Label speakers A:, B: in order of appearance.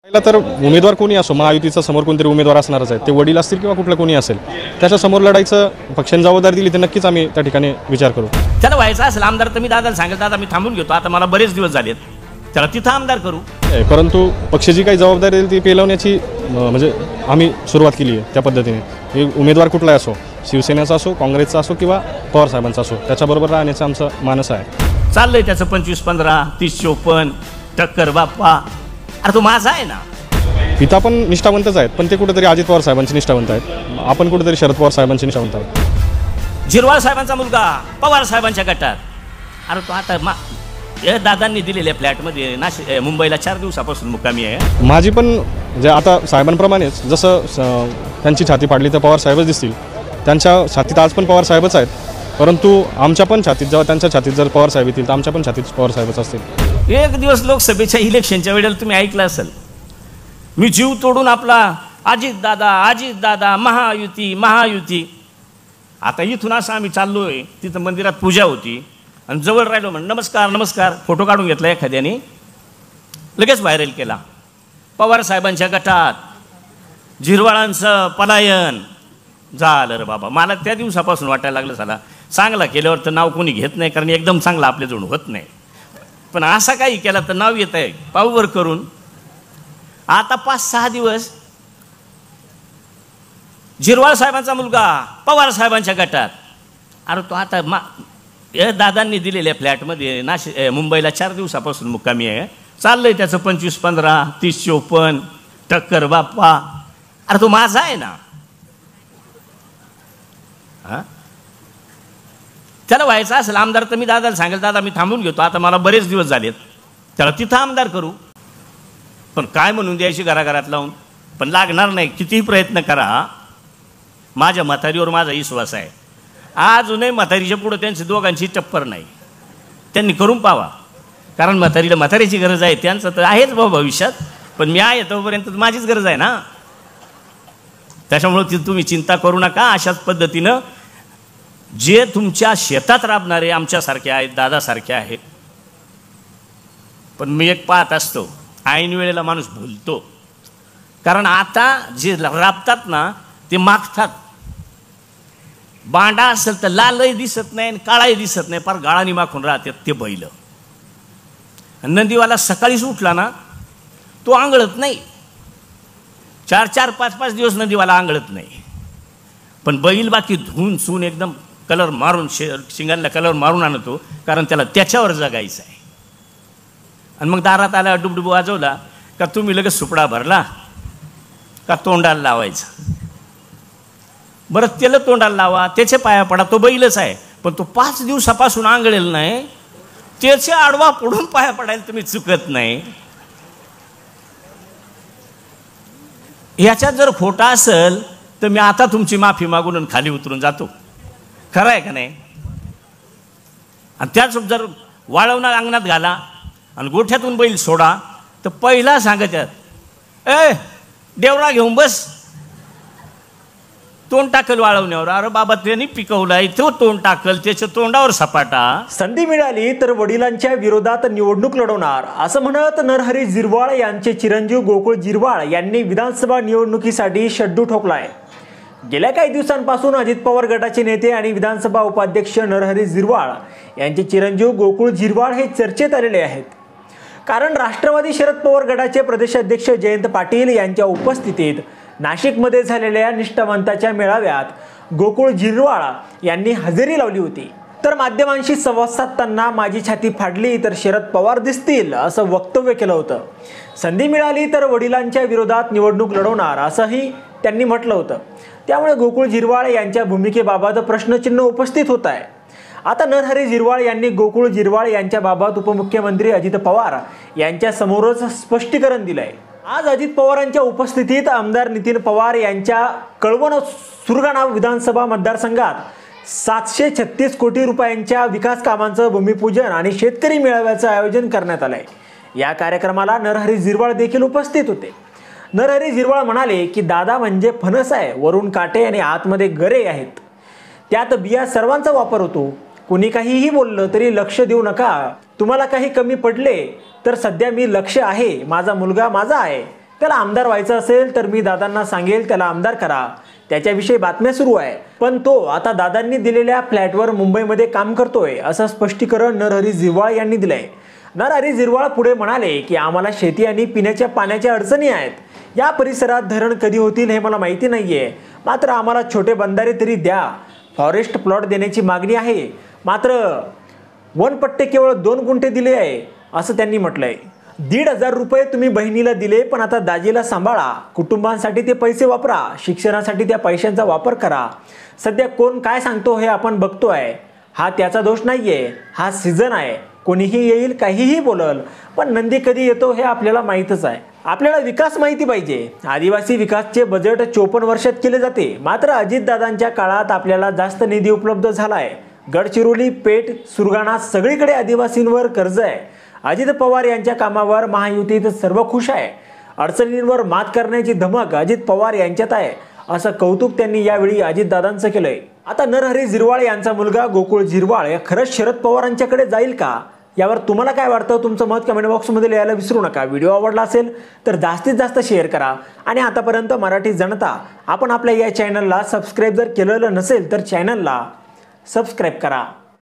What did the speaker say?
A: पहिला तर उमेदवार कोणी असो, महायुतीचा समोर कोणतरी उमेदवार असणारच आहे, ते वडील असतील किंवा कुठलं कोणी असेल, त्याच्या समोर लढायचं पक्षाने जबाबदारी दिली तर नक्कीच आम्ही त्या ठिकाणी विचार करू.
B: त्याला व्हायचं असेल आमदार तर मी दादाला सांगेल, दादा मी थांबून घेतो, आता मला बरेच दिवस झालेत, त्याला तिथं आमदार करू.
A: परंतु पक्ष जी काही जबाबदारी देईल ती पेलवण्याची म्हणजे आम्ही सुरुवात केली आहे त्या पद्धतीने. उमेदवार कुठलाही असो, शिवसेनेचा असो, काँग्रेसचा असो किंवा पवार साहेबांचा असो, त्याच्याबरोबर राहण्याचं आमचं मानस आहे.
B: चाललंय त्याचं 25-15, 30-54 टक्कर बाप्पा. अरे तो माझा आहे ना.
A: पिता पण निष्ठावंतच आहेत, पण ते कुठेतरी अजित पवार साहेबांचे निष्ठावंत आहेत, आपण कुठेतरी शरद पवार साहेबांचे निष्ठावंत आहोत.
B: झिरवाळ साहेबांचा मुलगा पवार साहेबांच्या गटात. अरे तो आता दादांनी दिलेल्या फ्लॅटमध्ये मुंबईला 4 दिवसापासून मुक्कामी आहे.
A: माझी पण म्हणजे आता साहेबांप्रमाणेच जसं त्यांची छाती फाडली तर पवार साहेबच दिसतील, त्यांच्या छातीत आज पण पवार साहेबच आहेत, परंतु आमच्या पण छातीत जेव्हा त्यांच्या छातीत जर पवार साहेब येतील तर आमच्या पण छातीत पवार साहेबच असतील.
B: एक दिवस लोकसभेच्या इलेक्शनच्या वेळेला तुम्ही ऐकलं असेल, मी जीव तोडून आपला अजित दादा महायुती महायुती. आता इथून असं आम्ही चाललोय, तिथं मंदिरात पूजा होती आणि जवळ राहिलो म्हणून नमस्कार नमस्कार फोटो काढून घेतला एखाद्याने, लगेच व्हायरल केला. पवार साहेबांच्या गटात झिरवाळांचं पलायन झालं रे बाबा. मला त्या दिवसापासून वाटायला लागलं झाला चांगला केल्यावर तर नाव कोणी घेत नाही, कारण एकदम चांगला आपल्याजवळ होत नाही, पण असा काही केला तर नाव येत आहे पाऊवर करून. आता 5-6 दिवस झिरवाळ साहेबांचा मुलगा पवार साहेबांच्या गटात. अरे तो आता दादांनी दिलेल्या फ्लॅटमध्ये मुंबईला 4 दिवसापासून मुक्कामी आहे. चाललंय त्याचं 25-15, 30-54 टक्कर बाप्पा. अरे तो माझा आहे ना. त्याला व्हायचं असेल आमदार तर मी दादाला सांगेल, दादा मी थांबून घेतो, आता मला बरेच दिवस झालेत, त्याला तिथं आमदार करू. पण काय म्हणून द्यायची घराघरात लावून, पण लागणार नाही. कितीही प्रयत्न करा, माझ्या म्हातारीवर माझा विश्वास आहे. अजूनही म्हातारीच्या पुढं त्यांची दोघांची टप्पर नाही, त्यांनी करून पावा. कारण म्हातारीची गरज आहे, त्यांचं तर आहेच बाबा भविष्यात, पण मी आहे तोपर्यंत माझीच गरज आहे ना. त्याच्यामुळं ती तुम्ही चिंता करू नका. अशाच पद्धतीनं जे तुमच्या शेतात राबणारे आमच्यासारखे आहेत, दादासारखे आहेत. पण मी एक पाहत असतो, ऐन वेळेला माणूस भुलतो, कारण आता जे राबतात ना ते मागतात. बांडा असेल तर लालही दिसत नाही आणि काळाही दिसत नाही, फार गाळानी माखून राहतात ते बैल. नंदीवाला सकाळीच उठला ना तो आंघळत नाही, 4-4, 5-5 दिवस नंदीवाला आंघळत नाही, पण बैल बाकी धुवून सून एकदम कलर मारून शिंगांना कलर मारून आणतो, कारण त्याला त्याच्यावर जगायचं आहे. आणि मग दारात आला डुबडुब वाजवला का तुम्ही लगेच सुपडा भरला का तोंडाला लावायचं. बरं त्याला तोंडाला लावा, त्याचे पाया पडा, तो बैलच आहे, पण तो 5 दिवसापासून आंघळेल नाही, त्याचे आडवा पडून पाया पडायला तुम्ही चुकत नाही. याच्यात जर खोटा असेल तर मी आता तुमची माफी मागून खाली उतरून जातो. खरं आहे का नाही. आणि त्याच जर वाळवणार अंगणात घाला आणि गोठ्यातून बैल सोडा तर पहिला सांगतात, देवरा घेऊन बस, तोंड टाकल वाळवण्यावर. अरे बाबा त्यांनी पिकवलाय तो तोंड टाकल, त्याच्या तोंडावर सपाटा.
C: संधी मिळाली तर वडिलांच्या विरोधात निवडणूक लढवणार असं म्हणत नरहरी झिरवाळ यांचे चिरंजीव गोकुळ झिरवाळ यांनी विधानसभा निवडणुकीसाठी शड्डू ठोकलाय. गेल्या काही दिवसांपासून अजित पवार गटाचे नेते आणि विधानसभा उपाध्यक्ष नरहरी झिरवाळ यांचे चिरंजीव गोकुळ झिरवाळ हे चर्चेत आलेले आहेत. कारण राष्ट्रवादी शरद पवार गटाचे प्रदेशाध्यक्ष जयंत पाटील यांच्या उपस्थितीत नाशिकमध्ये झालेल्या निष्ठावंताच्या मेळाव्यात गोकुळ झिरवाळ यांनी हजेरी लावली होती. तर माध्यमांशी संवाद साधताना माझी छाती फाडली तर शरद पवार दिसतील असं वक्तव्य केलं होतं. संधी मिळाली तर वडिलांच्या विरोधात निवडणूक लढवणार असंही त्यांनी म्हटलं होतं. त्यामुळे गोकुळ झिरवाळ यांच्या भूमिकेबाबत प्रश्नचिन्ह उपस्थित होत आहे. आता नरहरी झिरवाळ यांनी गोकुळ झिरवाळ यांच्याबाबत उपमुख्यमंत्री अजित पवार यांच्या समोरच स्पष्टीकरण दिलंय. आज अजित पवारांच्या उपस्थितीत आमदार नितीन पवार यांच्या कळवण सुरगाणा विधानसभा मतदारसंघात 736 कोटी रुपयांच्या विकास कामांचं भूमिपूजन आणि शेतकरी मेळाव्याचं आयोजन करण्यात आलंय. या कार्यक्रमाला नरहरी झिरवाळ देखील उपस्थित होते. नरहरी झिरवाळ म्हणाले की दादा म्हणजे फणस आहे, वरून काटे आणि आतमध्ये गरे आहेत, त्यात बिया सर्वांचा वापर होतो. कोणी काहीही बोललं तरी लक्ष देऊ नका. तुम्हाला काही कमी पडले तर सध्या मी लक्ष आहे, माझा मुलगा माझा आहे, त्याला आमदार व्हायचं असेल तर मी दादांना सांगेल त्याला आमदार करा, त्याच्याविषयी बातम्या सुरू आहे. पण तो आता दादांनी दिलेल्या फ्लॅटवर मुंबईमध्ये काम करतोय असं स्पष्टीकरण नरहरी झिरवाळ यांनी दिलंय. नरहरी झिरवाळ पुढे म्हणाले की आम्हाला शेती आणि पिण्याच्या पाण्याच्या अडचणी आहेत. या परिसरात धरण कधी होतील हे मला माहिती नाहीये, मात्र आम्हाला छोटे बंधारे तरी द्या. फॉरेस्ट प्लॉट देण्याची मागणी आहे, मात्र वनपट्टे केवळ 2 गुंठे दिले आहे असं त्यांनी म्हटलंय. 1,500 रुपये तुम्ही बहिणीला दिले, पण आता दाजीला सांभाळा. कुटुंबांसाठी ते पैसे वापरा, शिक्षणासाठी त्या पैशांचा वापर करा. सध्या कोण काय सांगतो हे आपण बघतोय. हा त्याचा दोष नाहीये, हा सीझन आहे. कोणीही येईल, काहीही बोलल, पण नंदी कधी येतो हे आपल्याला माहीतच आहे. आपल्याला विकास माहिती पाहिजे. आदिवासी विकासचे बजेट 54 वर्षात केले जाते, मात्र अजितदादांच्या काळात आपल्याला जास्त निधी उपलब्ध झालाय. गडचिरोली, पेठ, सुरगाणा सगळीकडे आदिवासींवर कर्ज आहे. अजित पवार यांच्या कामावर महायुतीत सर्व खुश आहे. अडचणींवर मात करण्याची धमक अजित पवार यांच्यात आहे असं कौतुक त्यांनी यावेळी अजितदादांचं केलंय. आता नरहरी झिरवाळ यांचा मुलगा गोकुळ झिरवाळ खरंच शरद पवारांच्याकडे जाईल का, यावर तुम्हाला काय वाटतं? तुमचं मत कमेंट बॉक्समध्ये लिहायला विसरू नका. व्हिडिओ आवडला असेल तर जास्तीत जास्त शेअर करा. आणि आतापर्यंत मराठी जनता, आपण आपल्या या चॅनलला सबस्क्राईब जर केलेलं नसेल तर चॅनलला सबस्क्राईब करा.